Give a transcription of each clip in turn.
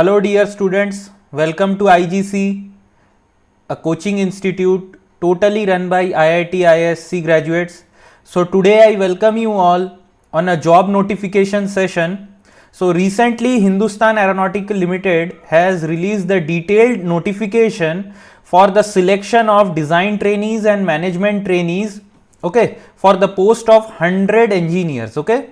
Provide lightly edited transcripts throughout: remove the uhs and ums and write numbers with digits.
Hello dear students, welcome to IGC, a coaching institute totally run by IIT ISC graduates. So today I welcome you all on a job notification session. So recently Hindustan Aeronautical Limited has released the detailed notification for the selection of design trainees and management trainees, okay, for the post of 100 engineers, okay.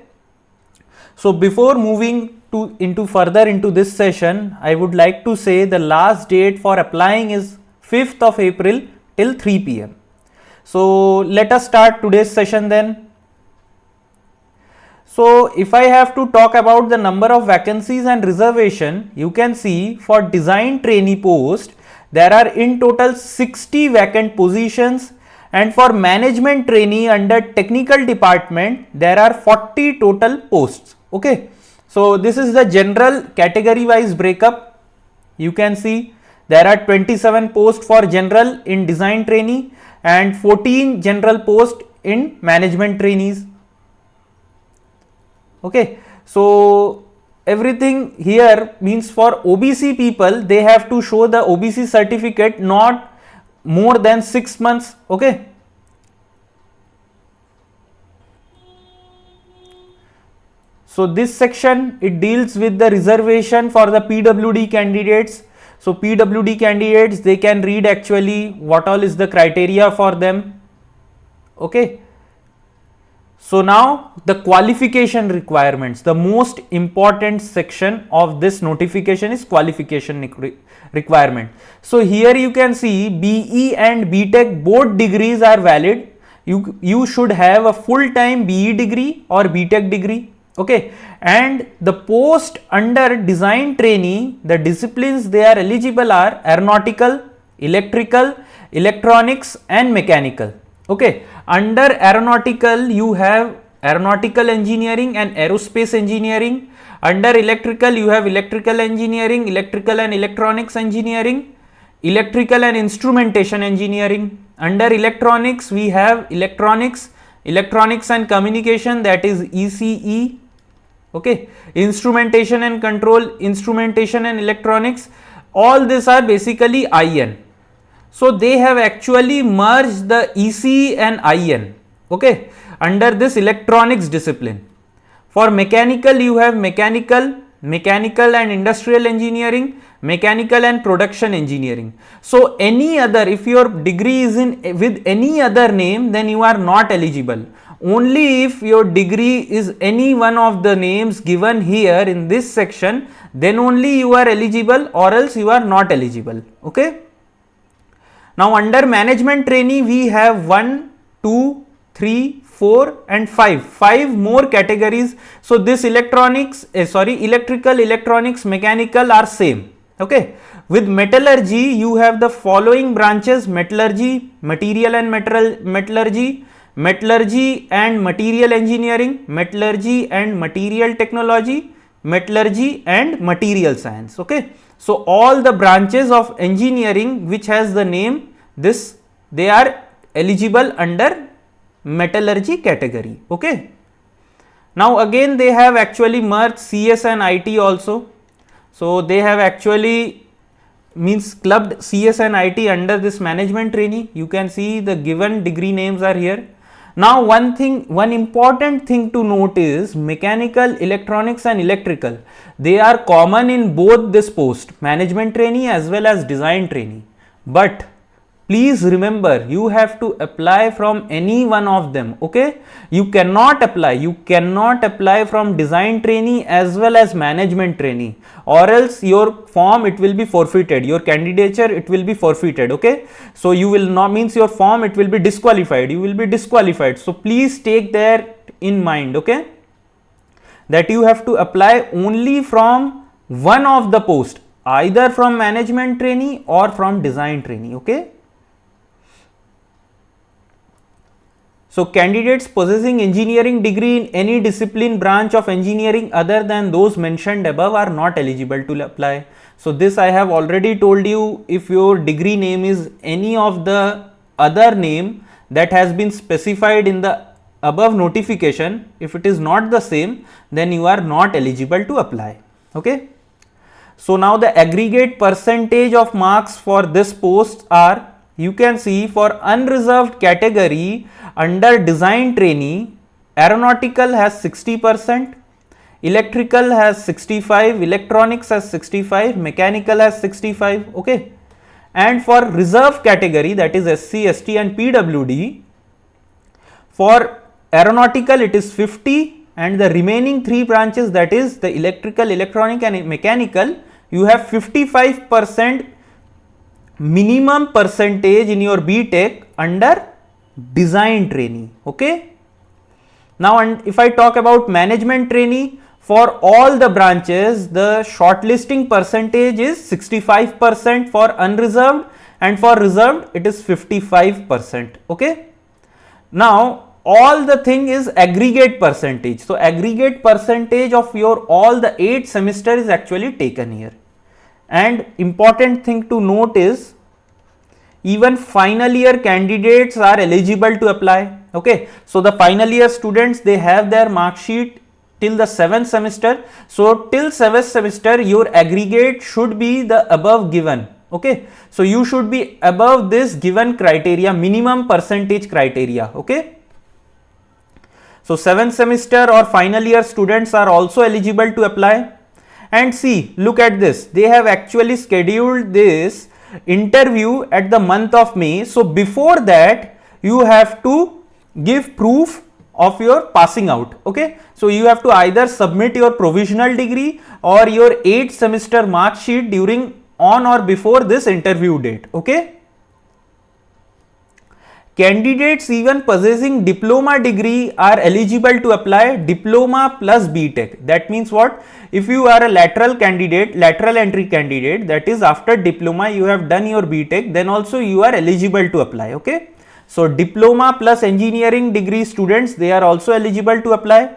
So before moving into further into this session, I would like to say the last date for applying is 5th of April till 3 p.m. So let us start today's session then. So if I have to talk about the number of vacancies and reservation, you can see for design trainee post, there are in total 60 vacant positions, and for management trainee under technical department, there are 40 total posts. Okay, so this is the general category wise breakup. You can see there are 27 posts for general in design trainee and 14 general posts in management trainees. Okay, so everything here means for OBC people, they have to show the OBC certificate not more than 6 months. Okay. So this section, it deals with the reservation for the PWD candidates. So PWD candidates, they can read actually what all is the criteria for them. Okay. So now the qualification requirements, the most important section of this notification is qualification requirement. So here you can see BE and BTech both degrees are valid. You should have a full-time BE degree or BTech degree. Okay, and the post under design trainee, the disciplines they are eligible are aeronautical, electrical, electronics and mechanical. Okay, under aeronautical you have aeronautical engineering and aerospace engineering. Under electrical you have electrical engineering, electrical and electronics engineering, electrical and instrumentation engineering. Under electronics we have electronics and communication, that is ECE. Okay, instrumentation and control, instrumentation and electronics, all these are basically IN. So they have actually merged the ECE and IN, okay, under this electronics discipline. For mechanical you have mechanical and industrial engineering, mechanical and production engineering. So any other, if your degree is in with any other name, then you are not eligible. Only if your degree is any one of the names given here in this section, then only you are eligible, or else you are not eligible. Okay. Now under management trainee we have 1, 2, 3, 4 and 5 more categories. So this electrical, electronics, mechanical are same. Okay. With metallurgy you have the following branches: metallurgy, material and metallurgy, metallurgy and material engineering, metallurgy and material technology, metallurgy and material science. Okay, so all the branches of engineering which has the name this, they are eligible under metallurgy category. Okay, now again they have actually merged CS and IT also. So they have actually clubbed CS and IT under this management trainee. You can see the given degree names are here. Now one important thing to note is mechanical, electronics and electrical, they are common in both this post, management trainee as well as design trainee. But please remember, you have to apply from any one of them. Okay, you cannot apply from design trainee as well as management trainee, or else your form it will be forfeited, your candidature it will be forfeited. Okay, so you will not, means your form it will be disqualified, you will be disqualified. So please take that in mind. Okay, that you have to apply only from one of the post, either from management trainee or from design trainee. Okay. So candidates possessing engineering degree in any discipline branch of engineering other than those mentioned above are not eligible to apply. So this I have already told you, if your degree name is any of the other name that has been specified in the above notification, if it is not the same, then you are not eligible to apply. Okay. So now the aggregate percentage of marks for this post are, you can see for unreserved category under design trainee, aeronautical has 60%, electrical has 65, electronics has 65, mechanical has 65, okay. And for reserve category, that is SC, ST and PWD, for aeronautical it is 50, and the remaining 3 branches, that is the electrical, electronic and mechanical, you have 55% minimum percentage in your BTech under design trainee, okay. Now, and if I talk about management trainee, for all the branches the shortlisting percentage is 65% for unreserved, and for reserved it is 55%, okay. Now all the thing is aggregate percentage, so aggregate percentage of your all the 8 semester is actually taken here. And important thing to note is even final year candidates are eligible to apply, okay. So the final year students, they have their mark sheet till the 7th semester, so till 7th semester your aggregate should be the above given, okay. So you should be above this given criteria, minimum percentage criteria, okay. So 7th semester or final year students are also eligible to apply. And see, look at this, they have actually scheduled this interview at the month of May. So before that you have to give proof of your passing out, okay. So you have to either submit your provisional degree or your 8th semester mark sheet during on or before this interview date, okay. Candidates even possessing diploma degree are eligible to apply, diploma plus BTech. That means what? If you are a lateral candidate, lateral entry candidate, that is after diploma you have done your BTech, then also you are eligible to apply, okay. So diploma plus engineering degree students, they are also eligible to apply,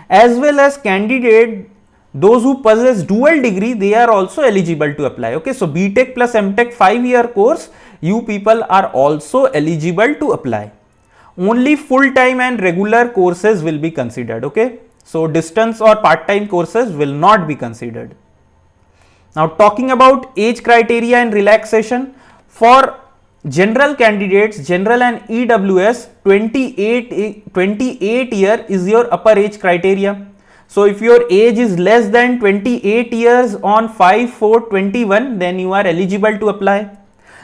as well as candidate those who possess dual degree, they are also eligible to apply, okay. So BTech plus MTech 5-year course, you people are also eligible to apply. Only full time and regular courses will be considered, okay. So distance or part time courses will not be considered. Now talking about age criteria and relaxation, for general candidates, general and EWS, 28 year is your upper age criteria. So if your age is less than 28 years on 5/4/21, then you are eligible to apply.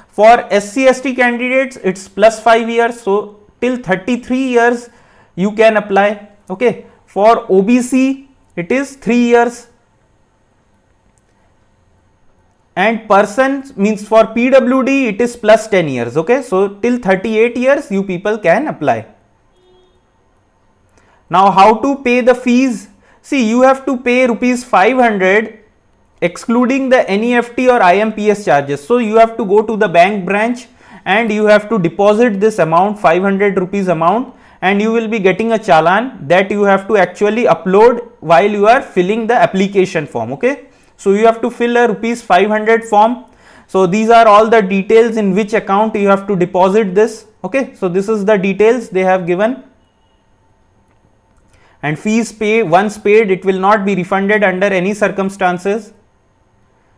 For SC ST candidates, it's plus 5 years, so till 33 years you can apply, okay. For OBC it is 3 years, and person means for PWD it is plus 10 years, okay. So till 38 years you people can apply. Now how to pay the fees? See, you have to pay rupees 500 excluding the NEFT or IMPS charges. So you have to go to the bank branch and you have to deposit this amount, 500 rupees amount, and you will be getting a challan that you have to actually upload while you are filling the application form, okay. So you have to fill a rupees 500 form. So these are all the details in which account you have to deposit this, okay. So this is the details they have given. And fees once paid, it will not be refunded under any circumstances.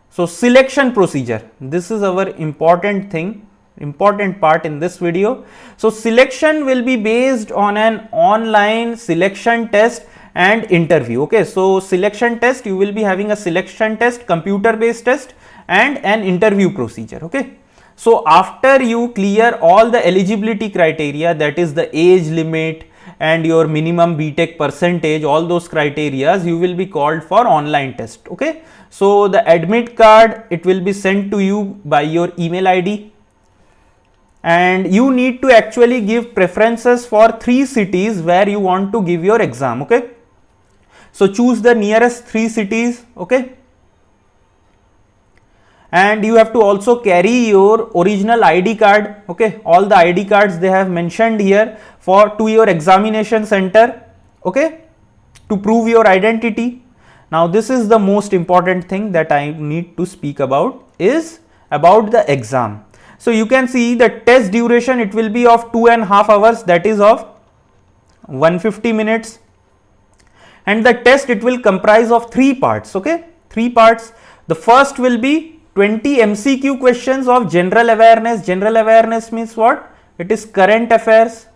So selection procedure, this is our important thing, important part in this video. So selection will be based on an online selection test and interview, okay. So selection test, you will be having a selection test, computer based test, and an interview procedure, okay. So after you clear all the eligibility criteria, that is the age limit and your minimum BTech percentage, all those criterias, you will be called for online test, okay. So the admit card, it will be sent to you by your email ID, and you need to actually give preferences for 3 cities where you want to give your exam, okay. So choose the nearest 3 cities, okay. And you have to also carry your original ID card, okay. All the ID cards they have mentioned here to your examination center, okay, to prove your identity. Now this is the most important thing that I need to speak about, is about the exam. So you can see the test duration, it will be of 2.5 hours, that is of 150 minutes. And the test, it will comprise of 3 parts, okay, 3 parts. The first will be 20 MCQ questions of general awareness. General awareness means what? It is current affairs.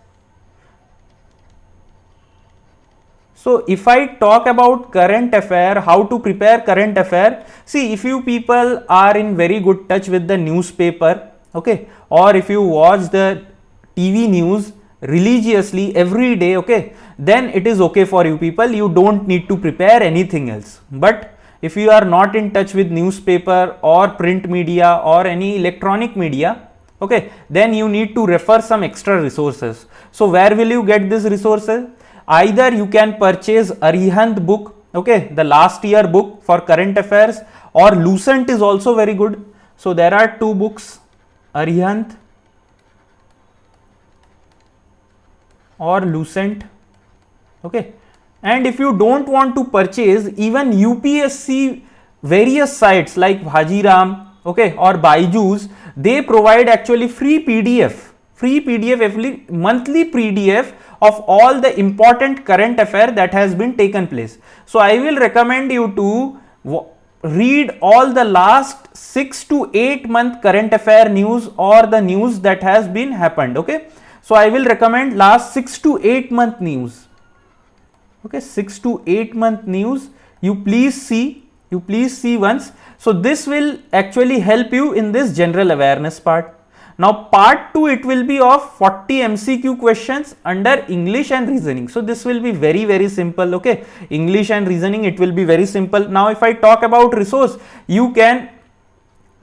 So if I talk about current affair, how to prepare current affair, see, if you people are in very good touch with the newspaper, okay, or if you watch the TV news religiously every day, okay, then it is okay for you people. You don't need to prepare anything else. But if you are not in touch with newspaper or print media or any electronic media, okay, then you need to refer some extra resources. So where will you get these resources? Either you can purchase Arihant book, okay, the last year book for current affairs, or Lucent is also very good. So there are two books, Arihant or Lucent, okay. And if you don't want to purchase, even UPSC various sites like Bhajiram, okay, or Byju's, they provide actually free PDF, every monthly PDF of all the important current affair that has been taken place. So I will recommend you to read all the last 6 to 8 month current affair news or the news that has been happened, okay. So I will recommend last 6 to 8 month news, okay, 6 to 8 month news. You please see once. So this will actually help you in this general awareness part. Now part 2, it will be of 40 MCQ questions under English and reasoning. So this will be very simple, okay. English and reasoning, it will be very simple. Now if I talk about resource, you can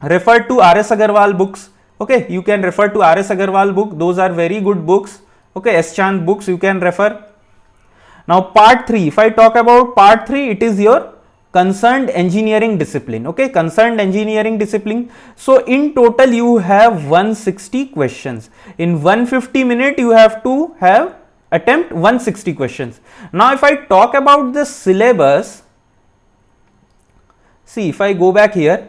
refer to RS Agarwal books, okay. You can refer to RS Agarwal book. Those are very good books, okay. S. Chand books you can refer. Now part 3, if I talk about part 3, it is your concerned engineering discipline, okay, concerned engineering discipline. So in total you have 160 questions. In 150 minutes you have to attempt 160 questions. Now if I talk about the syllabus, see, if I go back here,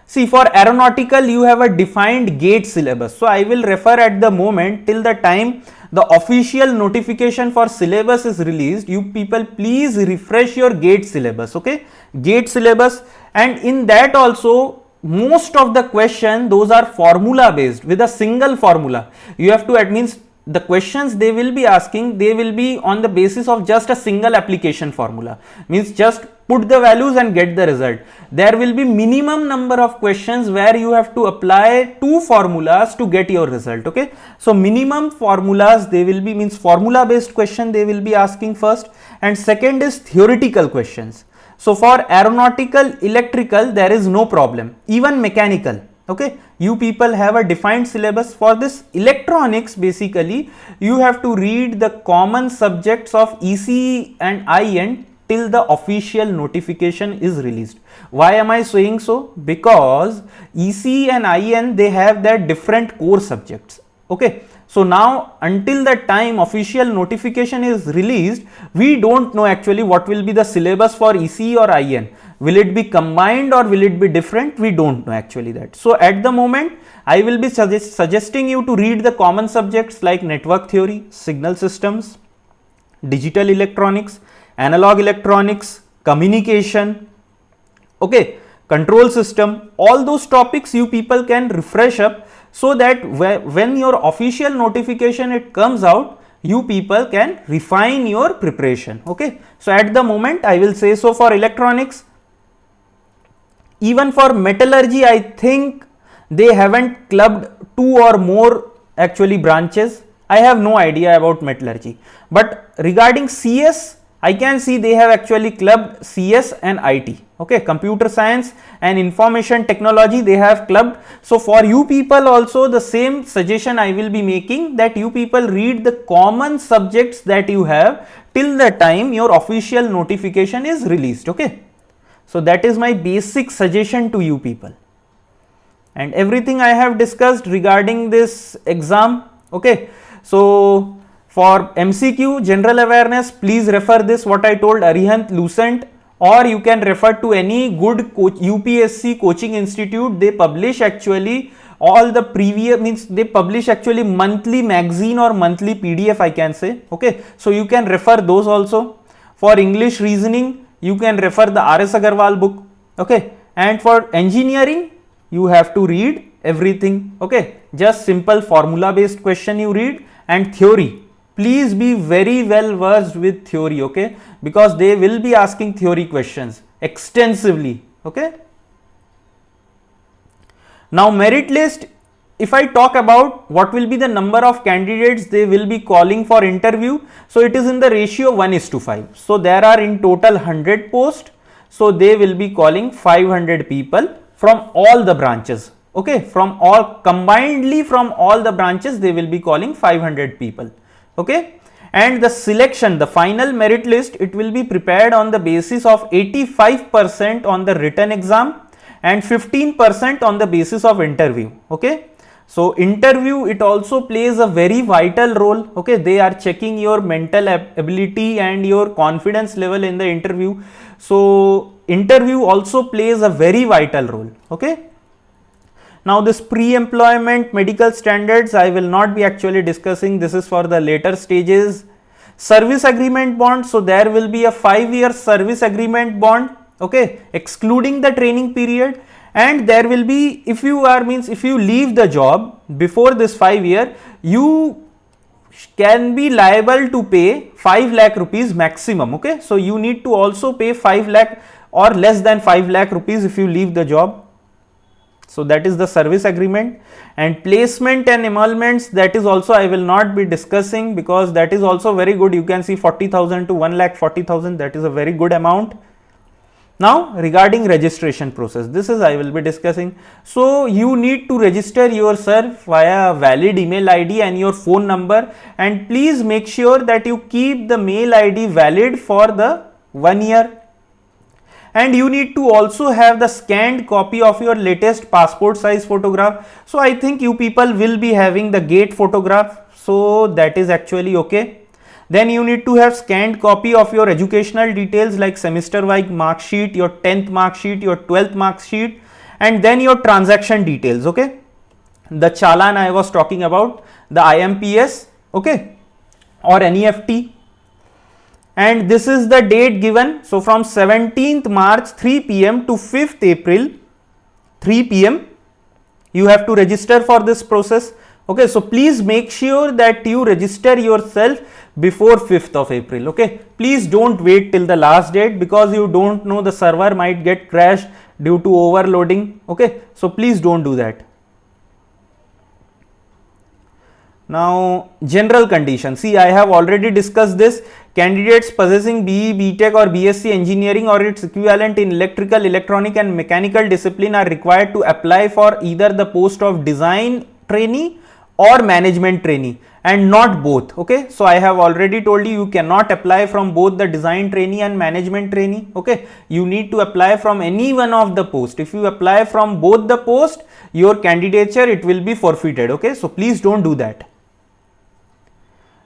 see, for aeronautical you have a defined GATE syllabus. So I will refer at the moment till the time the official notification for syllabus is released. You people please refresh your GATE syllabus, okay, GATE syllabus. And in that also most of the question, those are formula based with a single formula. You have to, it means the questions they will be asking, they will be on the basis of just a single application formula, means just put the values and get the result. There will be minimum number of questions where you have to apply 2 formulas to get your result, okay. So minimum formulas they will be, means formula based question they will be asking first, and second is theoretical questions. So for aeronautical, electrical there is no problem, even mechanical, okay. You people have a defined syllabus. For this electronics, basically you have to read the common subjects of ECE and IN till the official notification is released. Why am I saying so? Because ECE and IN, they have their different core subjects, okay. So now until the time official notification is released, we don't know actually what will be the syllabus for ECE or IN. Will it be combined or will it be different? We don't know actually that. So at the moment I will be suggesting you to read the common subjects like network theory, signal systems, digital electronics, analog electronics, communication, okay, control system. All those topics you people can refresh up, so that when your official notification it comes out, you people can refine your preparation, okay. So at the moment I will say so for electronics. Even for metallurgy, I think they haven't clubbed 2 or more actually branches. I have no idea about metallurgy, but regarding CS, I can see they have actually clubbed CS and IT, okay, computer science and information technology they have clubbed. So for you people also the same suggestion I will be making, that you people read the common subjects that you have till the time your official notification is released, okay. So that is my basic suggestion to you people, and everything I have discussed regarding this exam, okay. So for MCQ general awareness, please refer this what I told, Arihant, Lucent, or you can refer to any good UPSC coaching institute. They publish actually all the previous, means they publish actually monthly magazine or monthly PDF I can say, okay. So you can refer those also. For English reasoning, you can refer the RS Agarwal book, Okay, and for engineering you have to read everything. Okay, just simple formula based question you read, and theory, please be very well versed with theory. Okay, because they will be asking theory questions extensively. Okay, now merit list, if I talk about what will be the number of candidates they will be calling for interview, so it is in the ratio 1:5. So there are in total 100 posts, so they will be calling 500 people from all the branches. Okay, from all combinedly, from all the branches they will be calling 500 people. Okay, and the selection, the final merit list, it will be prepared on the basis of 85% on the written exam and 15% on the basis of interview. Okay, so interview, it also plays a very vital role. Okay, they are checking your mental ability and your confidence level in the interview. So interview also plays a very vital role. Okay, now this pre-employment medical standards I will not be actually discussing, this is for the later stages. Service agreement bond, so there will be a 5-year service agreement bond. Okay, excluding the training period, and there will be, if you are, means if you leave the job before this 5 year, you can be liable to pay 5 lakh rupees maximum. Okay, so you need to also pay 5 lakh or less than 5 lakh rupees if you leave the job. So that is the service agreement. And placement and emoluments, that is also I will not be discussing, because that is also very good. You can see 40,000 to 1,40,000, that is a very good amount. Now regarding registration process, this is I will be discussing. So you need to register yourself via valid email ID and your phone number, and please make sure that you keep the mail ID valid for the 1 year. And you need to also have the scanned copy of your latest passport size photograph. So I think you people will be having the gate photograph, so that is actually okay. Then you need to have scanned copy of your educational details like semester wise mark sheet, your 10th mark sheet, your 12th mark sheet, and then your transaction details. Okay, the challan I was talking about, the IMPS, okay, or NEFT. And this is the date given. So from 17th March 3 p.m. to 5th April 3 p.m. you have to register for this process. Okay, so please make sure that you register yourself before 5th of April. Okay, please don't wait till the last date, because you don't know, the server might get crashed due to overloading. Okay, so please don't do that. Now general conditions, see I have already discussed this. Candidates possessing BE, BTech or BSc engineering or its equivalent in electrical, electronic and mechanical discipline are required to apply for either the post of design trainee or management trainee, and not both. Okay, so I have already told you, you cannot apply from both the design trainee and management trainee. Okay, you need to apply from any one of the post. If you apply from both the post, your candidature, it will be forfeited. Okay, so please don't do that.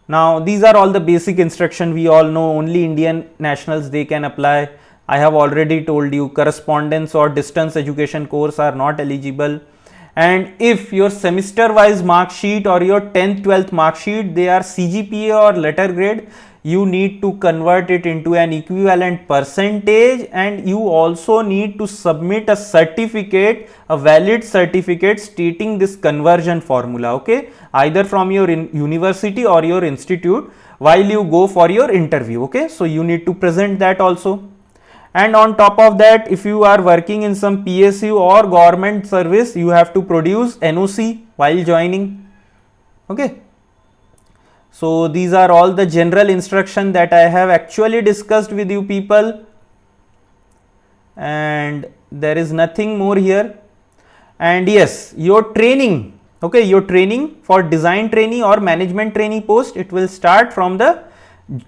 Now these are all the basic instruction. We all know only Indian nationals they can apply. I have already told you correspondence or distance education course are not eligible. And if your semester wise mark sheet or your 10th 12th mark sheet, they are CGPA or letter grade, you need to convert it into an equivalent percentage, and you also need to submit a certificate, a valid certificate stating this conversion formula. Okay, either from your university or your institute while you go for your interview. Okay, so you need to present that also. And on top of that, if you are working in some PSU or government service, you have to produce NOC while joining. Okay, so these are all the general instruction that I have actually discussed with you people, and there is nothing more here. And yes, your training, okay, your training for design trainee or management trainee post, it will start from the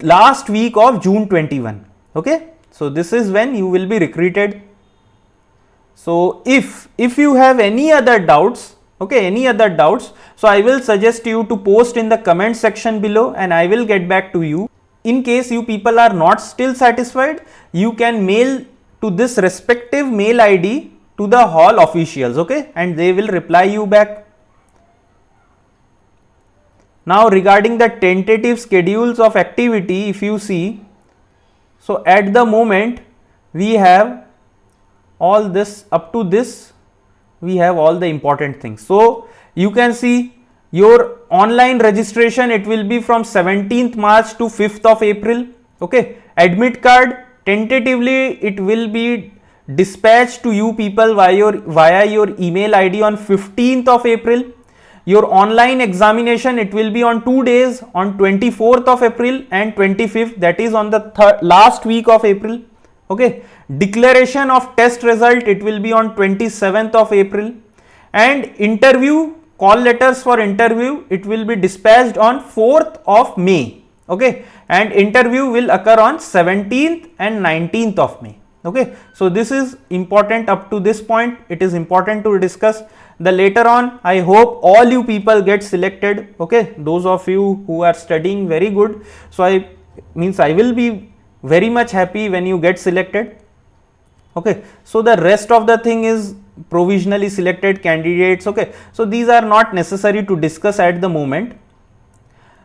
last week of June 21. Okay, so this is when you will be recruited. So if you have any other doubts, okay, any other doubts, so I will suggest you to post in the comment section below, and I will get back to you. In case you people are not still satisfied, you can mail to this respective mail ID to the hall officials, okay, and they will reply you back. Now regarding the tentative schedules of activity, if you see, so at the moment we have all this up to this we have all the important things. So you can see your online registration, it will be from 17th March to 5th of April. Okay, admit card tentatively it will be dispatched to you people via your email ID on 15th of April. Your online examination, it will be on 2 days, on 24th of April and 25th, that is on the last week of April. Okay, declaration of test result, it will be on 27th of April, and interview, call letters for interview, it will be dispatched on 4th of May. Okay, and interview will occur on 17th and 19th of May. Okay, so this is important up to this point. It is important to discuss. The later on, I hope all you people get selected. Okay, those of you who are studying very good, so I will be very much happy when you get selected. Okay, so the rest of the thing is provisionally selected candidates. Okay, so these are not necessary to discuss at the moment.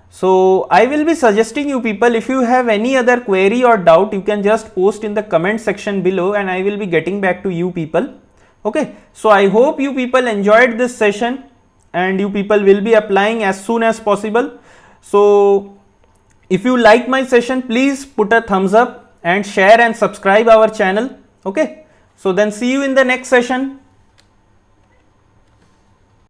So I will be suggesting you people, if you have any other query or doubt, you can just post in the comment section below and I will be getting back to you people. Okay, so I hope you people enjoyed this session and you people will be applying as soon as possible. So if you like my session, please put a thumbs up and share and subscribe our channel. Okay, so then see you in the next session.